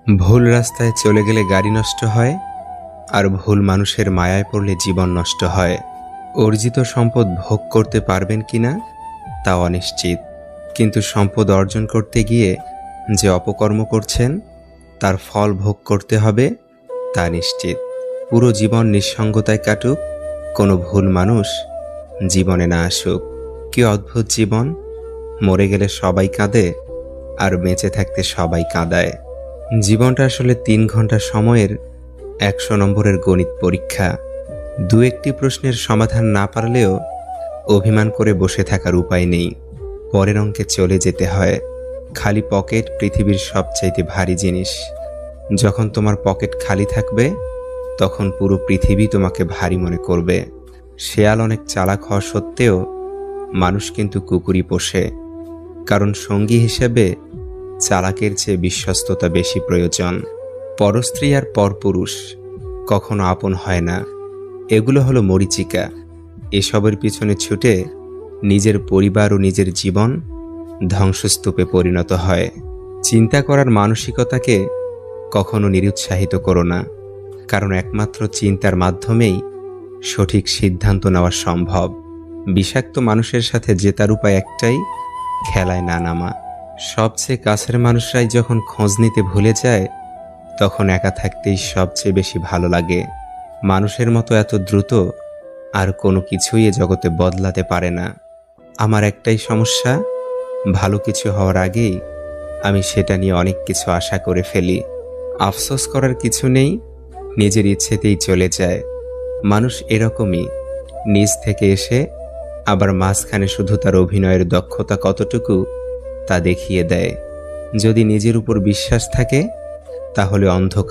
ভুল রাস্তায় চলে গেলে গাড়ি নষ্ট হয়, আর ভুল মানুষের মায়ায় পড়লে জীবন নষ্ট হয়। অর্জিত সম্পদ ভোগ করতে পারবেন কিনা তা অনিশ্চিত, কিন্তু সম্পদ অর্জন করতে গিয়ে যে অপকর্ম করছেন তার ফল ভোগ করতে হবে তা নিশ্চিত। পুরো জীবন নিঃসঙ্গতায় কাটুক, কোনো ভুল মানুষ জীবনে না আসুক। কি অদ্ভুত জীবন! মরে গেলে সবাই কাঁদে, আর বেঁচে থাকতে সবাই কাঁদায়। জীবনটা আসলে ৩ ঘন্টা সময়ের ১০০ নম্বরের গণিত পরীক্ষা। দু একটি প্রশ্নের সমাধান না পারলেও অভিমান করে বসে থাকার উপায় নেই। পরের অঙ্কে চলে যেতে হয়। খালি পকেট পৃথিবীর সবচাইতে ভারী জিনিস। যখন তোমার পকেট খালি থাকবে তখন পুরো পৃথিবী তোমাকে ভারী মনে করবে। শেয়াল অনেক চালাক হওয়া সত্ত্বেও মানুষ কিন্তু কুকুরই পোষে, কারণ সঙ্গী হিসেবে চালাকের চেয়ে বিশ্বস্ততা বেশি প্রয়োজন। পরস্ত্রী আর পরপুরুষ কখনো আপন হয় না। এগুলো হলো মরীচিকা। এসবের পিছনে ছুটে নিজের পরিবার ও নিজের জীবন ধ্বংসস্তূপে পরিণত হয়। চিন্তা করার মানসিকতাকে কখনো নিরুৎসাহিত করো না, কারণ একমাত্র চিন্তার মাধ্যমেই সঠিক সিদ্ধান্ত নেওয়া সম্ভব। বিষাক্ত মানুষের সাথে জেতার উপায় একটাই, খেলায় না নামা। সবচেয়ে কাছের মানুষরাই যখন খোঁজ নিতে ভুলে যায় তখন একা থাকতেই সবচেয়ে বেশি ভালো লাগে। মানুষের মতো এত দ্রুত আর কোনো কিছুই এ জগতে বদলাতে পারে না। আমার একটাই সমস্যা, ভালো কিছু হওয়ার আগেই আমি সেটা নিয়ে অনেক কিছু আশা করে ফেলি। আফসোস করার কিছু নেই, নিজের ইচ্ছেতেই চলে যায়। মানুষ এরকমই, নিজ থেকে এসে আবার মাঝখানে শুধু তার অভিনয়ের দক্ষতা কতটুকু তা দেখিয়ে দেয়। যদি নিজের উপর বিশ্বাস থাকে তাহলে অন্ধকার